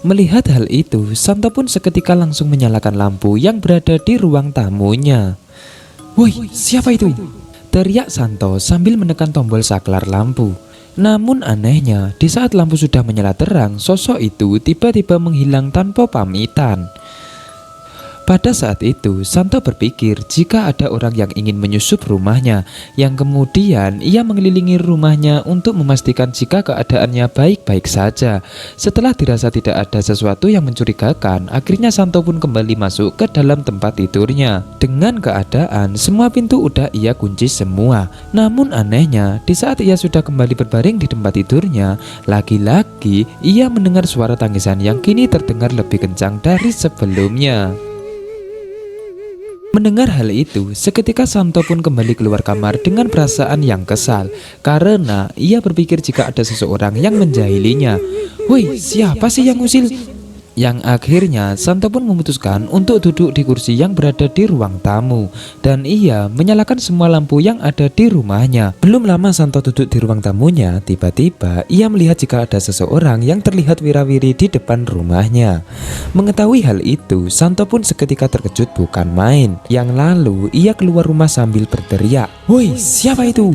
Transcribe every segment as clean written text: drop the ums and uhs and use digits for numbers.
Melihat hal itu, Santo pun seketika langsung menyalakan lampu yang berada di ruang tamunya. "Woi, siapa itu?" teriak Santo sambil menekan tombol saklar lampu. Namun anehnya, di saat lampu sudah menyala terang, sosok itu tiba-tiba menghilang tanpa pamitan. Pada saat itu, Santo berpikir jika ada orang yang ingin menyusup rumahnya, yang kemudian ia mengelilingi rumahnya untuk memastikan jika keadaannya baik-baik saja. Setelah dirasa tidak ada sesuatu yang mencurigakan, akhirnya Santo pun kembali masuk ke dalam tempat tidurnya. Dengan keadaan, semua pintu udah ia kunci semua. Namun anehnya, di saat ia sudah kembali berbaring di tempat tidurnya, lagi-lagi ia mendengar suara tangisan yang kini terdengar lebih kencang dari sebelumnya. Mendengar hal itu, seketika Santo pun kembali keluar kamar dengan perasaan yang kesal karena ia berpikir jika ada seseorang yang menjahilinya. "Woi, siapa sih yang ngusil?" Yang akhirnya Santo pun memutuskan untuk duduk di kursi yang berada di ruang tamu dan ia menyalakan semua lampu yang ada di rumahnya. Belum lama Santo duduk di ruang tamunya, tiba-tiba ia melihat jika ada seseorang yang terlihat wira-wiri di depan rumahnya. Mengetahui hal itu, Santo pun seketika terkejut bukan main. Yang lalu ia keluar rumah sambil berteriak, "Woi, siapa itu?"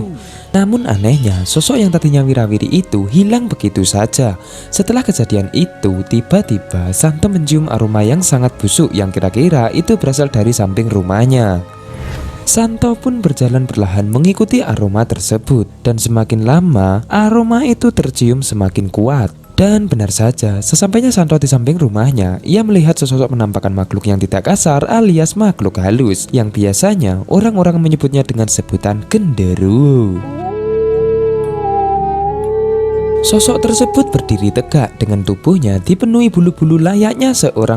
Namun anehnya, sosok yang tadinya wira-wiri itu hilang begitu saja. Setelah kejadian itu, tiba-tiba Santo mencium aroma yang sangat busuk yang kira-kira itu berasal dari samping rumahnya. Santo pun berjalan perlahan mengikuti aroma tersebut dan semakin lama aroma itu tercium semakin kuat. Dan benar saja, sesampainya Santo di samping rumahnya, ia melihat sesosok penampakan makhluk yang tidak kasar alias makhluk halus yang biasanya orang-orang menyebutnya dengan sebutan genderuwo. Sosok tersebut berdiri tegak dengan tubuhnya dipenuhi bulu-bulu layaknya seekor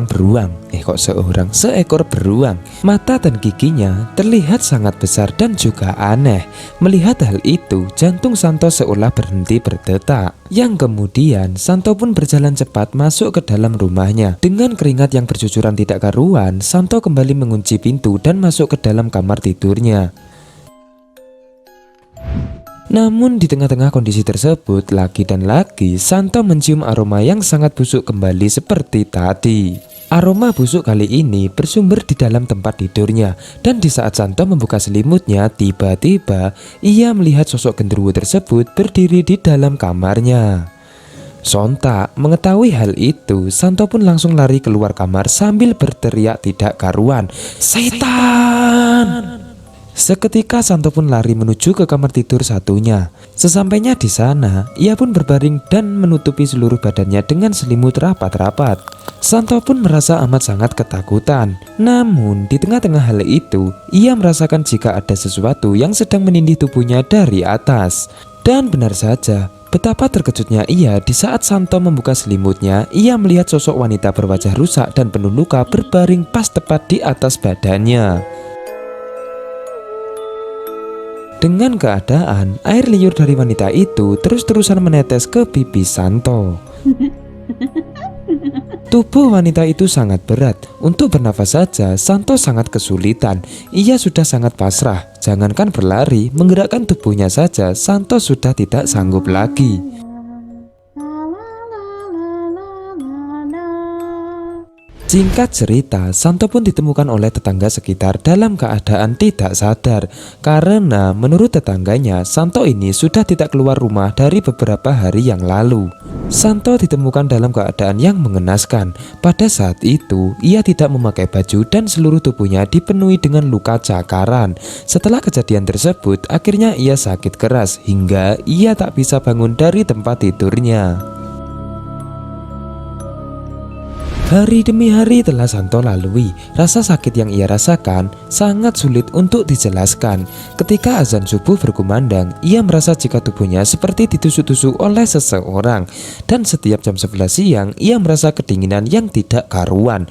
beruang. Mata dan giginya terlihat sangat besar dan juga aneh. Melihat hal itu, jantung Santo seolah berhenti berdetak. Yang kemudian Santo pun berjalan cepat masuk ke dalam rumahnya. Dengan keringat yang bercucuran tidak karuan, Santo kembali mengunci pintu dan masuk ke dalam kamar tidurnya. Namun di tengah-tengah kondisi tersebut, lagi dan lagi Santo mencium aroma yang sangat busuk kembali seperti tadi. Aroma busuk kali ini bersumber di dalam tempat tidurnya. Dan di saat Santo membuka selimutnya, tiba-tiba ia melihat sosok genderuwo tersebut berdiri di dalam kamarnya. Sontak mengetahui hal itu, Santo pun langsung lari keluar kamar sambil berteriak tidak karuan, "Setan!" Seketika Santo pun lari menuju ke kamar tidur satunya. Sesampainya di sana, ia pun berbaring dan menutupi seluruh badannya dengan selimut rapat-rapat. Santo pun merasa amat sangat ketakutan. Namun di tengah-tengah hal itu, ia merasakan jika ada sesuatu yang sedang menindih tubuhnya dari atas. Dan benar saja, betapa terkejutnya ia di saat Santo membuka selimutnya. Ia melihat sosok wanita berwajah rusak dan penuh luka berbaring pas tepat di atas badannya. Dengan keadaan, air liur dari wanita itu terus-terusan menetes ke pipi Santo. Tubuh wanita itu sangat berat. Untuk bernafas saja, Santo sangat kesulitan. Ia sudah sangat pasrah. Jangankan berlari, menggerakkan tubuhnya saja, Santo sudah tidak sanggup lagi. Singkat cerita, Santo pun ditemukan oleh tetangga sekitar dalam keadaan tidak sadar. Karena menurut tetangganya, Santo ini sudah tidak keluar rumah dari beberapa hari yang lalu. Santo ditemukan dalam keadaan yang mengenaskan. Pada saat itu, ia tidak memakai baju dan seluruh tubuhnya dipenuhi dengan luka cakaran. Setelah kejadian tersebut, akhirnya ia sakit keras hingga ia tak bisa bangun dari tempat tidurnya. Hari demi hari telah Santo lalui. Rasa sakit yang ia rasakan sangat sulit untuk dijelaskan. Ketika azan subuh berkumandang, ia merasa jika tubuhnya seperti ditusuk-tusuk oleh seseorang. Dan setiap jam 11 siang, ia merasa kedinginan yang tidak karuan.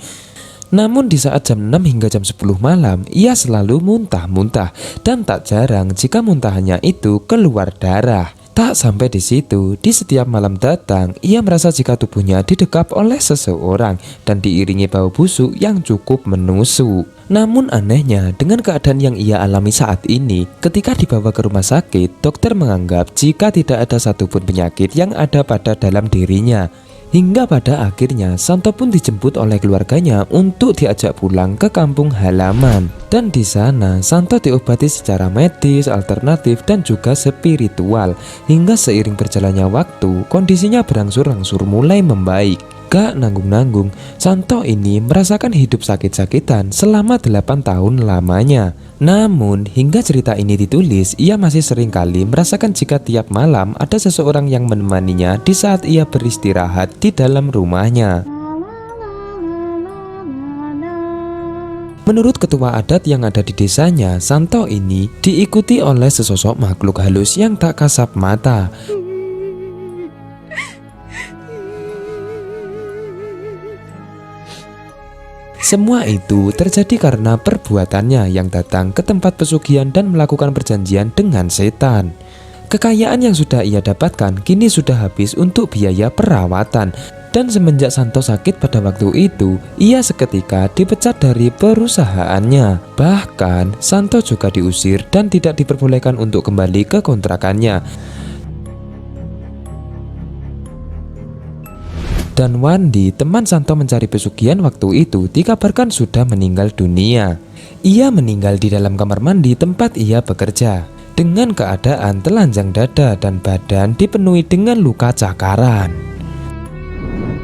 Namun di saat jam 6 hingga jam 10 malam, ia selalu muntah-muntah. Dan tak jarang jika muntahannya itu keluar darah. Tak sampai di situ, di setiap malam datang, ia merasa jika tubuhnya didekap oleh seseorang dan diiringi bau busuk yang cukup menusuk. Namun anehnya, dengan keadaan yang ia alami saat ini, ketika dibawa ke rumah sakit, dokter menganggap jika tidak ada satupun penyakit yang ada pada dalam dirinya. Hingga pada akhirnya Santo pun dijemput oleh keluarganya untuk diajak pulang ke kampung halaman. Dan di sana Santo diobati secara medis, alternatif dan juga spiritual. Hingga seiring berjalannya waktu, kondisinya berangsur-angsur mulai membaik. Gak nanggung-nanggung, Santo ini merasakan hidup sakit-sakitan selama 8 tahun lamanya. Namun hingga cerita ini ditulis, ia masih sering kali merasakan jika tiap malam ada seseorang yang menemaninya di saat ia beristirahat di dalam rumahnya. Menurut ketua adat yang ada di desanya, Santo ini diikuti oleh sesosok makhluk halus yang tak kasat mata. Semua itu terjadi karena perbuatannya yang datang ke tempat pesugihan dan melakukan perjanjian dengan setan. Kekayaan yang sudah ia dapatkan kini sudah habis untuk biaya perawatan. Dan semenjak Santo sakit pada waktu itu, ia seketika dipecat dari perusahaannya. Bahkan Santo juga diusir dan tidak diperbolehkan untuk kembali ke kontrakannya. Dan Wandi, teman Santo mencari pesugihan waktu itu, dikabarkan sudah meninggal dunia. Ia meninggal di dalam kamar mandi tempat ia bekerja, dengan keadaan telanjang dada dan badan dipenuhi dengan luka cakaran.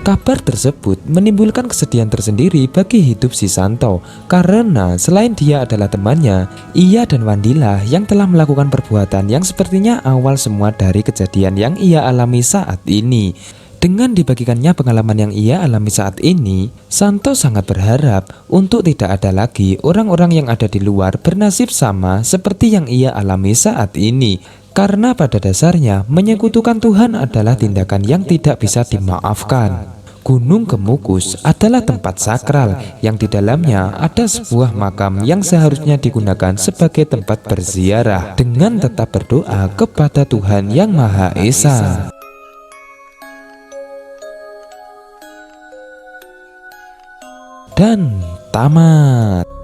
Kabar tersebut menimbulkan kesedihan tersendiri bagi hidup si Santo, karena selain dia adalah temannya, ia dan Wandilah yang telah melakukan perbuatan yang sepertinya awal semua dari kejadian yang ia alami saat ini. Dengan dibagikannya pengalaman yang ia alami saat ini, Santo sangat berharap untuk tidak ada lagi orang-orang yang ada di luar bernasib sama seperti yang ia alami saat ini. Karena pada dasarnya menyekutukan Tuhan adalah tindakan yang tidak bisa dimaafkan. Gunung Kemukus adalah tempat sakral yang di dalamnya ada sebuah makam yang seharusnya digunakan sebagai tempat berziarah dengan tetap berdoa kepada Tuhan Yang Maha Esa. Dan tamat.